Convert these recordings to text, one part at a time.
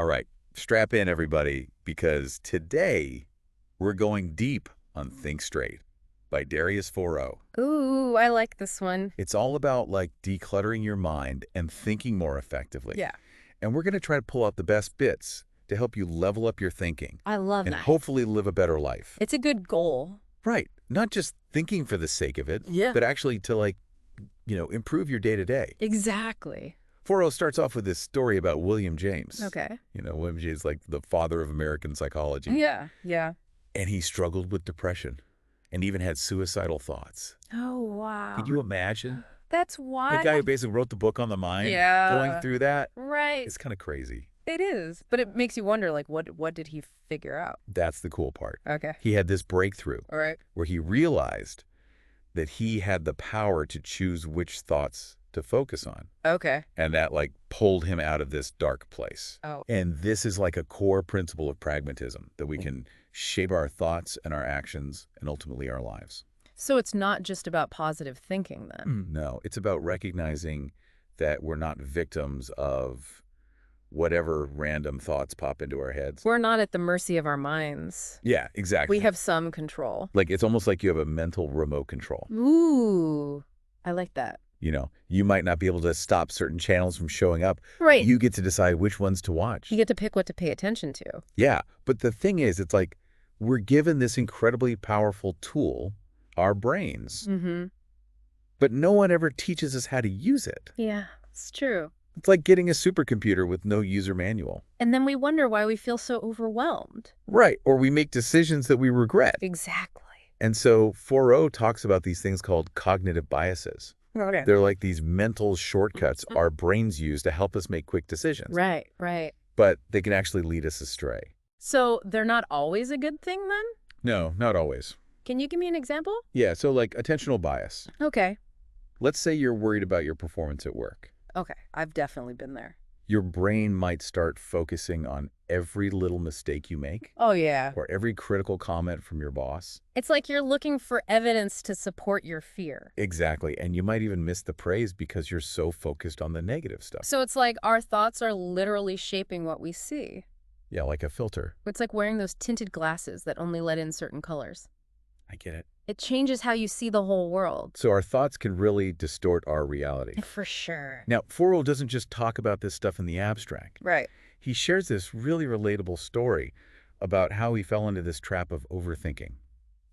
right, strap in, everybody, because today we're going deep on Think Straight by Darius 4.0. Ooh, I like this one. It's all about, like, decluttering your mind and thinking more effectively. Yeah. And we're going to try to pull out the best bits to help you level up your thinking. I love and that. hopefully live a better life. It's a good goal. Right. Not just thinking for the sake of it, Yeah. but actually to, like, improve your day-to-day. Exactly. 4.0 starts off with this story about William James. Okay. William James is like the father of American psychology. Yeah, yeah. And he struggled with depression and even had suicidal thoughts. Oh, wow. Can you imagine? That's why. The guy who basically wrote the book on the mind, Yeah. going through that, Right. it's kind of crazy. It is. But it makes you wonder, like, what did he figure out? That's the cool part. Okay. He had this breakthrough All right. where he realized that he had the power to choose which thoughts to focus on. Okay. And that, like, pulled him out of this dark place. Oh. And this is like a core principle of pragmatism, that we can shape our thoughts and our actions and ultimately our lives. So it's not just about positive thinking then? No, it's about recognizing that we're not victims of whatever random thoughts pop into our heads. We're not at the mercy of our minds. Yeah, exactly. We have some control. Like, it's almost like you have a mental remote control. Ooh, I like that. You might not be able to stop certain channels from showing up. Right. You get to decide which ones to watch. You get to pick what to pay attention to. Yeah, but the thing is, it's like we're given this incredibly powerful tool, our brains, Mm-hmm. but no one ever teaches us how to use it. Yeah, it's true. It's like getting a supercomputer with no user manual. And then we wonder why we feel so overwhelmed. Right, or we make decisions that we regret. Exactly. And so 4.0 talks about these things called cognitive biases. Okay. They're like these mental shortcuts our brains use to help us make quick decisions. Right, right. But they can actually lead us astray. So they're not always a good thing then? No, not always. Can you give me an example? Yeah, so like attentional bias. Okay. Let's say you're worried about your performance at work. Okay, I've definitely been there. Your brain might start focusing on every little mistake you make Oh, yeah. or every critical comment from your boss. It's like you're looking for evidence to support your fear. Exactly. And you might even miss the praise because you're so focused on the negative stuff. So it's like our thoughts are literally shaping what we see. Yeah, like a filter. It's like wearing those tinted glasses that only let in certain colors. I get it. It changes how you see the whole world. So our thoughts can really distort our reality. For sure. Now, 4.0 doesn't just talk about this stuff in the abstract. Right. He shares this really relatable story about how he fell into this trap of overthinking.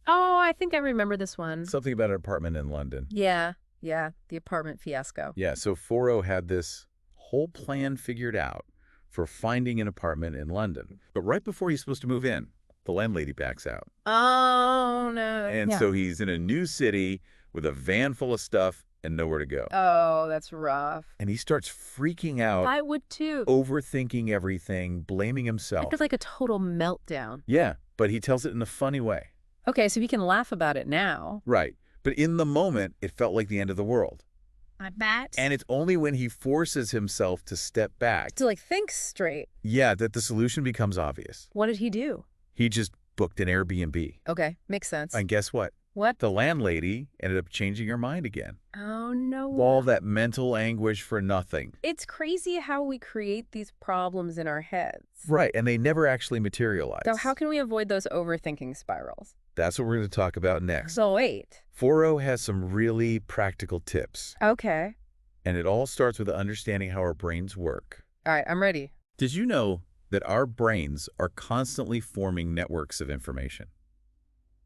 Oh, I think I remember this one. Something about an apartment in London. Yeah, the apartment fiasco. Yeah, so 4.0 had this whole plan figured out for finding an apartment in London. But right before he's supposed to move in, the landlady backs out. Oh, no. And so he's in a new city with a van full of stuff and nowhere to go. Oh, that's rough. And he starts freaking out, I would too. overthinking everything, blaming himself. After like a total meltdown. Yeah, but he tells it in a funny way. Okay, so we can laugh about it now. Right. But in the moment, it felt like the end of the world. I bet. And it's only when he forces himself to step back, To like think straight. yeah, that the solution becomes obvious. What did he do? He just booked an Airbnb. Okay, makes sense. And guess what? What? The landlady ended up changing her mind again. Oh, no. All that mental anguish for nothing. It's crazy how we create these problems in our heads. Right, and they never actually materialize. So how can we avoid those overthinking spirals? That's what we're going to talk about next. So wait. 4.0 has some really practical tips. Okay. And it all starts with understanding how our brains work. All right, I'm ready. Did you know that our brains are constantly forming networks of information,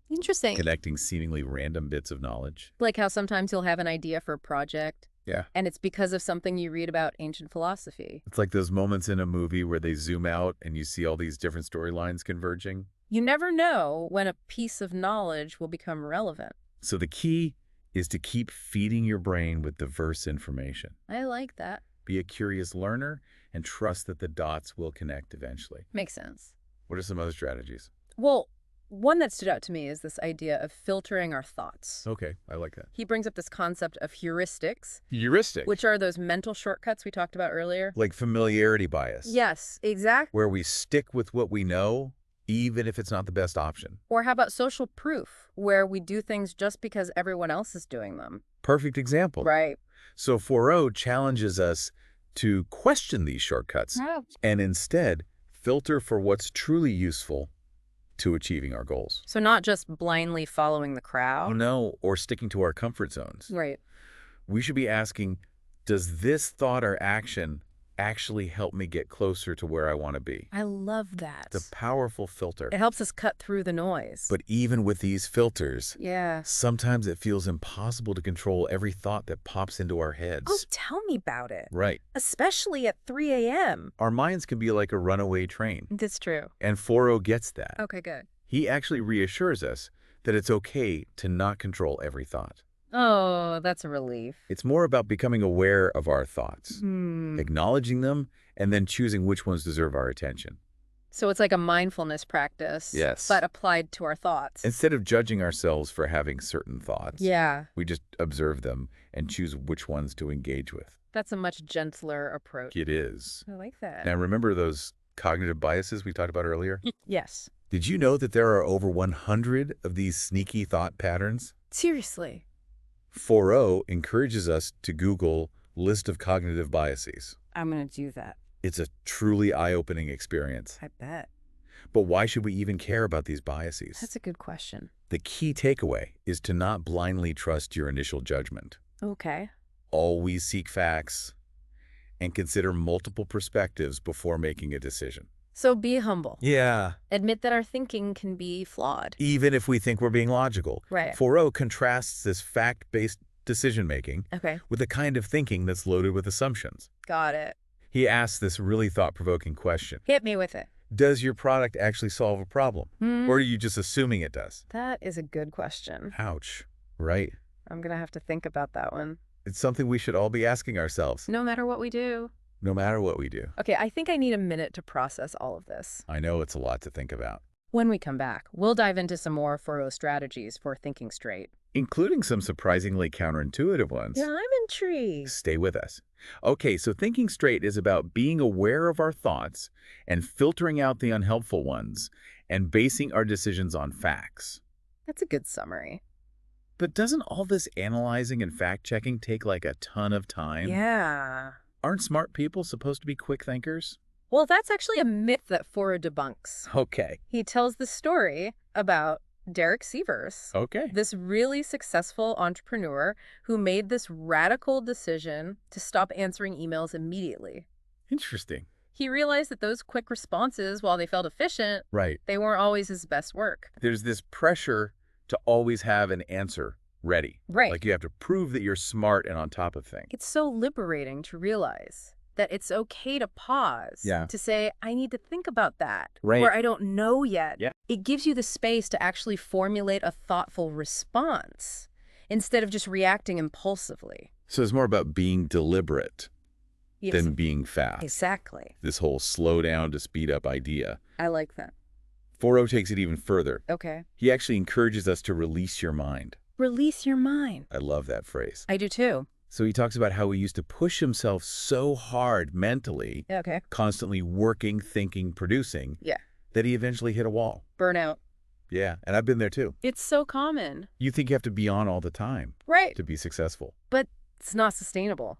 Interesting. connecting seemingly random bits of knowledge? Like how sometimes you'll have an idea for a project, Yeah. and it's because of something you read about ancient philosophy. It's like those moments in a movie where they zoom out and you see all these different storylines converging. You never know when a piece of knowledge will become relevant. So the key is to keep feeding your brain with diverse information. I like that. Be a curious learner and trust that the dots will connect eventually. Makes sense. What are some other strategies? Well, one that stood out to me is this idea of filtering our thoughts. Okay, I like that. He brings up this concept of heuristics, Heuristic. which are those mental shortcuts we talked about earlier. Like familiarity bias. Yes, exactly. Where we stick with what we know, even if it's not the best option. Or how about social proof, where we do things just because everyone else is doing them? Perfect example. Right. So 4.0 challenges us to question these shortcuts and instead Filter for what's truly useful to achieving our goals. So not just blindly following the Oh, crowd. no, or sticking to our comfort zones. Right. We should be asking, does this thought or action actually help me get closer to where I want to be? I love that. It's a powerful filter. It helps us cut through the noise. But even with these filters, yeah. sometimes it feels impossible to control every thought that pops into our heads. Oh, tell me about it. Right. Especially at 3 a.m. Our minds can be like a runaway train. That's true. And 4.0 gets that. Okay, good. He actually reassures us that it's okay to not control every thought. Oh, that's a relief. It's more about becoming aware of our thoughts, acknowledging them, and then choosing which ones deserve our attention. So it's like a mindfulness practice. Yes. But applied to our thoughts. Instead of judging ourselves for having certain thoughts, yeah. we just observe them and choose which ones to engage with. That's a much gentler approach. It is. I like that. Now, remember those cognitive biases we talked about earlier? yes. Did you know that there are over 100 of these sneaky thought patterns? Seriously. 4.0 encourages us to Google list of cognitive biases. I'm going to do that. It's a truly eye-opening experience. I bet. But why should we even care about these biases? That's a good question. The key takeaway is to not blindly trust your initial judgment. Okay. Always seek facts and consider multiple perspectives before making a decision. So be humble. Yeah. Admit that our thinking can be flawed. Even if we think we're being logical. Right. 4.0 contrasts this fact-based decision-making Okay. with the kind of thinking that's loaded with assumptions. Got it. He asks this really thought-provoking question. Hit me with it. Does your product actually solve a problem? Or are you just assuming it does? That is a good question. Ouch. Right? I'm going to have to think about that one. It's something we should all be asking ourselves, No matter what we do. no matter what we do. Okay, I think I need a minute to process all of this. I know it's a lot to think about, When we come back, we'll dive into some more 4.0 strategies for thinking straight. including some surprisingly counterintuitive ones. I'm intrigued. Stay with us. Okay, so thinking straight is about being aware of our thoughts and filtering out the unhelpful ones and basing our decisions on facts. That's a good summary. But doesn't all this analyzing and fact-checking take like a ton of time? Yeah. Aren't smart people supposed to be quick thinkers? Well, that's actually a myth that 4.0 debunks. Okay. He tells the story about Derek Sievers, Okay. this really successful entrepreneur who made this radical decision to stop answering emails immediately. Interesting. He realized that those quick responses, while they felt efficient, Right. they weren't always his best work. There's this pressure to always have an answer ready. Right. Like you have to prove that you're smart and on top of things. It's so liberating to realize that it's okay to pause, Yeah. to say, I need to think about that, Right. or I don't know yet. Yeah. It gives you the space to actually formulate a thoughtful response instead of just reacting impulsively. So it's more about being deliberate Yes, than being fast. exactly. This whole slow down to speed up idea. I like that. 4.0 takes it even further. Okay. He actually encourages us to release your mind. Release your mind. I love that phrase. I do too. So he talks about how he used to push himself so hard mentally, Okay. constantly working, thinking, producing, Yeah. that he eventually hit a wall. Burnout. Yeah, and I've been there too. It's so common. You think you have to be on all the time Right. to be successful. But it's not sustainable.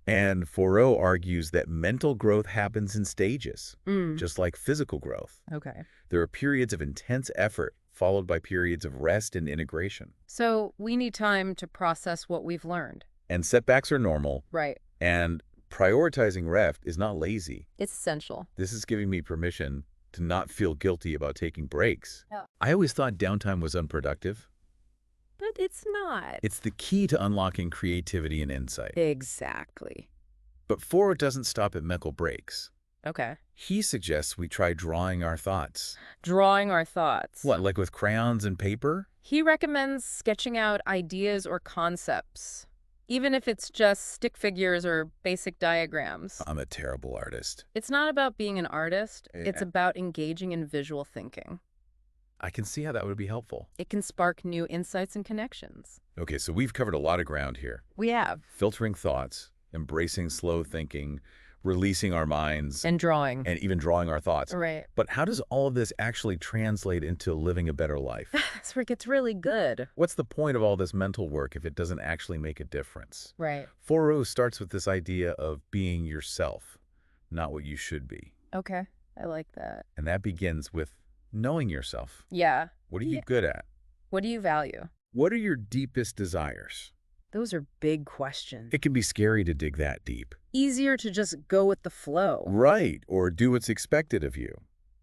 And 4.0 argues that mental growth happens in stages, Mm. just like physical growth. Okay. There are periods of intense effort followed by periods of rest and integration. So we need time to process what we've learned. And setbacks are normal, Right. and prioritizing rest is not lazy. It's essential. This is giving me permission to not feel guilty about taking breaks. Yeah. I always thought downtime was unproductive. But it's not. It's the key to unlocking creativity and insight. Exactly. But 4.0 doesn't stop at mental breaks. Okay. He suggests we try drawing our thoughts. Drawing our thoughts. What, like with crayons and paper? He recommends sketching out ideas or concepts, even if it's just stick figures or basic diagrams. I'm a terrible artist. It's not about being an artist. It's Yeah. about engaging in visual thinking. I can see how that would be helpful. It can spark new insights and connections. Okay, so we've covered a lot of ground here. We have. Filtering thoughts, embracing slow thinking, releasing our minds, And drawing. and even drawing our thoughts. Right. But how does all of this actually translate into living a better life? That's where it gets really good. What's the point of all this mental work if it doesn't actually make a difference? Right. 4.0 starts with this idea of being yourself, not what you should be. Okay. I like that. And that begins with knowing yourself. Yeah. What are you Yeah. good at? What do you value? What are your deepest desires? Those are big questions. It can be scary to dig that deep. Easier to just go with the flow. Right, or do what's expected of you.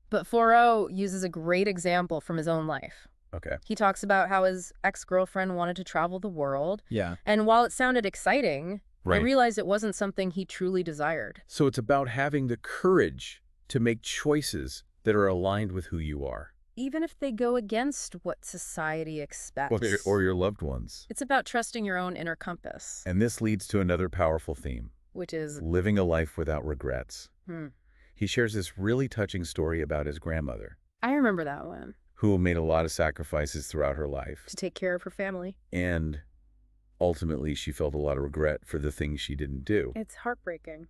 But Thoreau uses a great example from his own life. Okay. He talks about how his ex-girlfriend wanted to travel the world. Yeah. And while it sounded exciting, I Right. realized it wasn't something he truly desired. So it's about having the courage to make choices that are aligned with who you are. Even if they go against what society expects. Or your loved ones. It's about trusting your own inner compass, And this leads to another powerful theme, which is, living a life without regrets. hmm. He shares this really touching story about his grandmother, I remember that one. who made a lot of sacrifices throughout her life. To take care of her family. And ultimately, she felt a lot of regret for the things she didn't do. It's heartbreaking.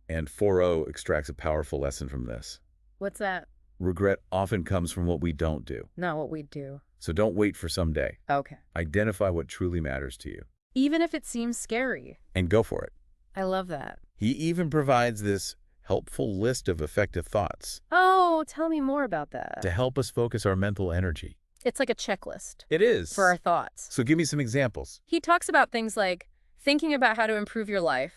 And Thoreau extracts a powerful lesson from this. What's that? Regret often comes from what we don't do. Not what we do. So don't wait for someday. Okay. Identify what truly matters to you Even if it seems scary. and go for it. I love that. He even provides this helpful list of effective thoughts Oh, tell me more about that. to help us focus our mental energy. It's like a checklist It is. for our thoughts. So give me some examples. He talks about things like thinking about how to improve your life,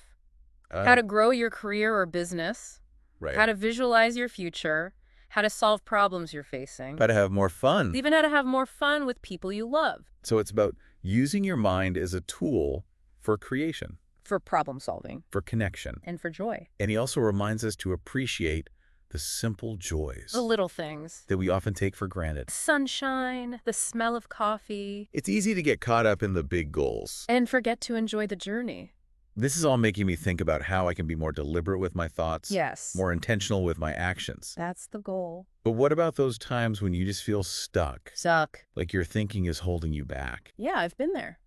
how to grow your career or business, right. how to visualize your future, how to solve problems you're facing, How to have more fun. even how to have more fun with people you love. So it's about using your mind as a tool for creation, For problem solving for connection. and for joy. And he also reminds us to appreciate the simple joys The little things. that we often take for granted. Sunshine, the smell of coffee, It's easy to get caught up in the big goals. and forget to enjoy the journey. This is all making me think about how I can be more deliberate with my thoughts, Yes. more intentional with my actions. That's the goal. But what about those times when you just feel stuck, Suck. like your thinking is holding you back? Yeah, I've been there.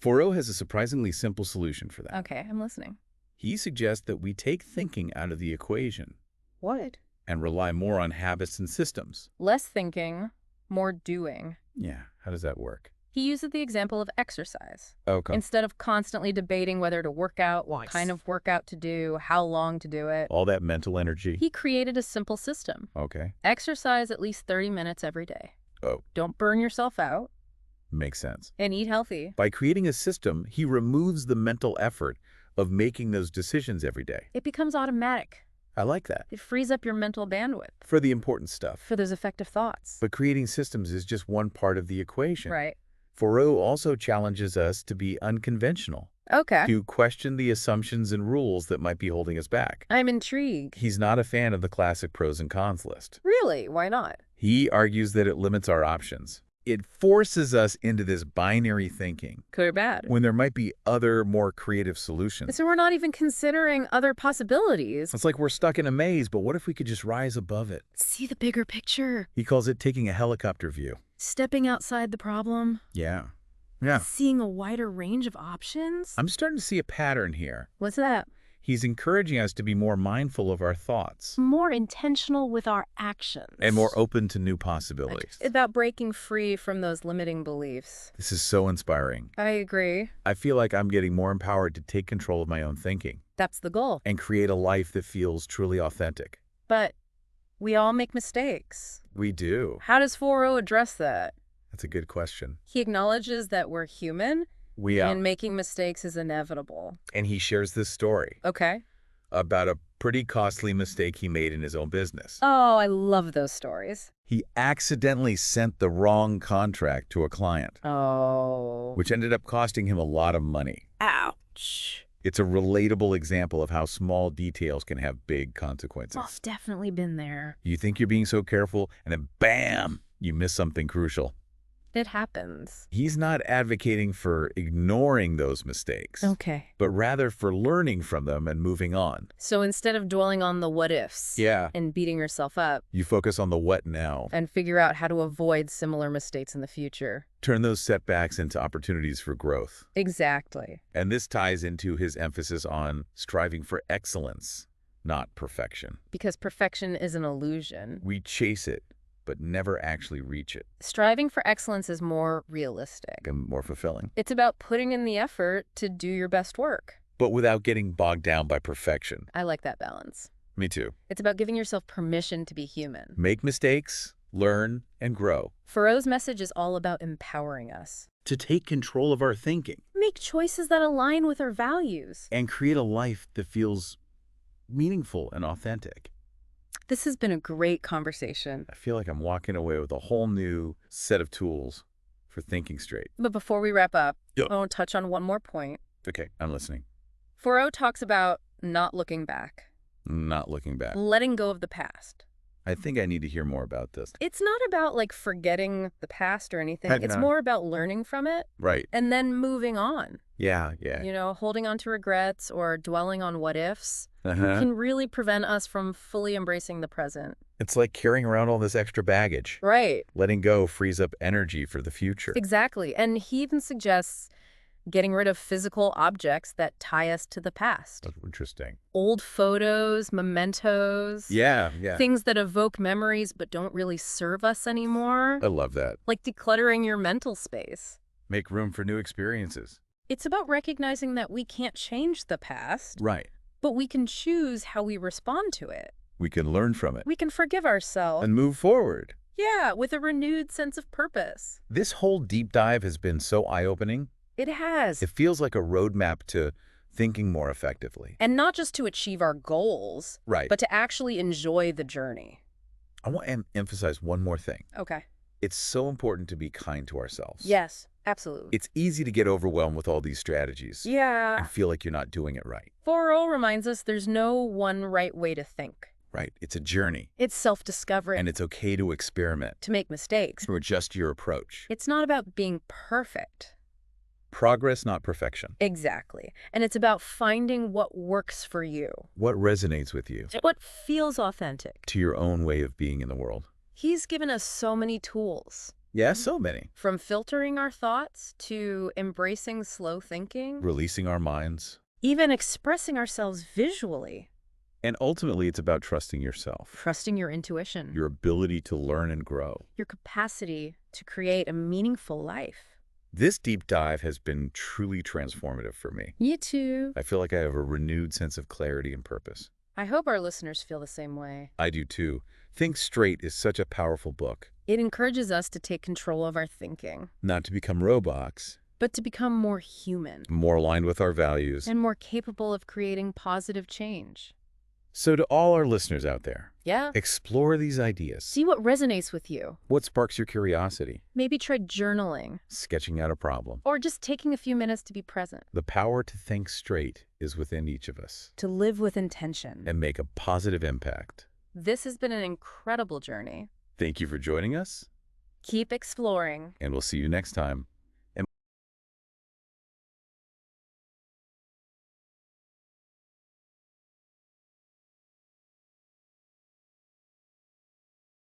Thoreau has a surprisingly simple solution for that. Okay, I'm listening. He suggests that we take thinking out of the equation What? and rely more on habits and systems. Less thinking, more doing. Yeah, how does that work? He uses the example of exercise. Okay. Instead of constantly debating whether to work out, what kind of workout to do, how long to do it, All that mental energy. he created a simple system. Okay. Exercise at least 30 minutes every day. Oh, Don't burn yourself out, makes sense. and eat healthy. By creating a system, he removes the mental effort of making those decisions every day. It becomes automatic. I like that. It frees up your mental bandwidth For the important stuff. for those effective thoughts. But creating systems is just one part of the equation. Right. Thoreau also challenges us to be unconventional, Okay. to question the assumptions and rules that might be holding us back. I'm intrigued. He's not a fan of the classic pros and cons list. Really? Why not? He argues that it limits our options. It forces us into this binary thinking Good or bad? when there might be other, more creative solutions. So we're not even considering other possibilities. It's like we're stuck in a maze, but what if we could just rise above it? See the bigger picture. He calls it taking a helicopter view. Stepping outside the problem. Yeah. Yeah. Seeing a wider range of options. I'm starting to see a pattern here. What's that? He's encouraging us to be more mindful of our thoughts More intentional with our actions. and more open to new possibilities. About breaking free from those limiting beliefs. This is so inspiring. I agree. I feel like I'm getting more empowered to take control of my own thinking That's the goal. and create a life that feels truly authentic. But we all make mistakes. We do. How does Thoreau address that? That's a good question. He acknowledges that we're human We and making mistakes is inevitable. And he shares this story Okay. about a pretty costly mistake he made in his own business. Oh, I love those stories. He accidentally sent the wrong contract to a client, Oh. which ended up costing him a lot of money. Ouch. It's a relatable example of how small details can have big consequences. I've definitely been there. You think you're being so careful, and then bam, you miss something crucial. It happens. He's not advocating for ignoring those mistakes, Okay. but rather for learning from them and moving on. So instead of dwelling on the what ifs and beating yourself up You focus on the what now. and figure out how to avoid similar mistakes in the future. Turn those setbacks into opportunities for growth. Exactly. And this ties into his emphasis on striving for excellence, not perfection. Because perfection is an illusion. We chase it, but never actually reach it. Striving for excellence is more realistic. And more fulfilling. It's about putting in the effort to do your best work. But without getting bogged down by perfection. I like that balance. Me too. It's about giving yourself permission to be human. Make mistakes, learn, and grow. Thoreau's message is all about empowering us. To take control of our thinking. Make choices that align with our values. And create a life that feels meaningful and authentic. This has been a great conversation. I feel like I'm walking away with a whole new set of tools for thinking straight. But before we wrap up, Yep. I want to touch on one more point. Okay, I'm listening. Thoreau talks about not looking back, Not looking back. letting go of the past. I think I need to hear more about this. It's not about like forgetting the past or anything. Heck It's no. more about learning from it Right. and then moving on. Yeah. Holding on to regrets or dwelling on what ifs Uh-huh. can really prevent us from fully embracing the present. It's like carrying around all this extra baggage. Right. Letting go frees up energy for the future. Exactly. And he even suggests getting rid of physical objects that tie us to the past. That's interesting. Old photos, mementos. Yeah. Things that evoke memories but don't really serve us anymore. I love that. Like decluttering your mental space. Make room for new experiences. It's about recognizing that we can't change the past, Right. but we can choose how we respond to it. We can learn from it We can forgive ourselves. and move forward. Yeah, with a renewed sense of purpose. This whole deep dive has been so eye-opening. It has. It feels like a roadmap to thinking more effectively. And not just to achieve our goals, Right. but to actually enjoy the journey. I want to emphasize one more thing. Okay. It's so important to be kind to ourselves. Yes, absolutely. It's easy to get overwhelmed with all these strategies Yeah. and feel like you're not doing it right. Thoreau reminds us there's no one right way to think. Right. It's a journey, It's self-discovery, and it's okay to experiment, to make mistakes. to adjust your approach. It's not about being perfect. Progress, not perfection. Exactly. And it's about finding what works for you, What resonates with you, what feels authentic. to your own way of being in the world. He's given us so many tools, Yeah, so many. from filtering our thoughts to embracing slow thinking, Releasing our minds. even expressing ourselves visually, And ultimately, it's about trusting yourself, trusting your intuition, your ability to learn and grow. your capacity to create a meaningful life. This deep dive has been truly transformative for me. You too. I feel like I have a renewed sense of clarity and purpose. I hope our listeners feel the same way. I do too. Think Straight is such a powerful book. It encourages us to take control of our thinking, Not to become robots, but to become more human more aligned with our values. and more capable of creating positive change. So to all our listeners out there, Yeah. explore these ideas. See what resonates with you. What sparks your curiosity? Maybe try journaling Sketching out a problem. or just taking a few minutes to be present, The power to think straight is within each of us to live with intention. and make a positive impact. This has been an incredible journey. Thank you for joining us, Keep exploring. and we'll see you next time.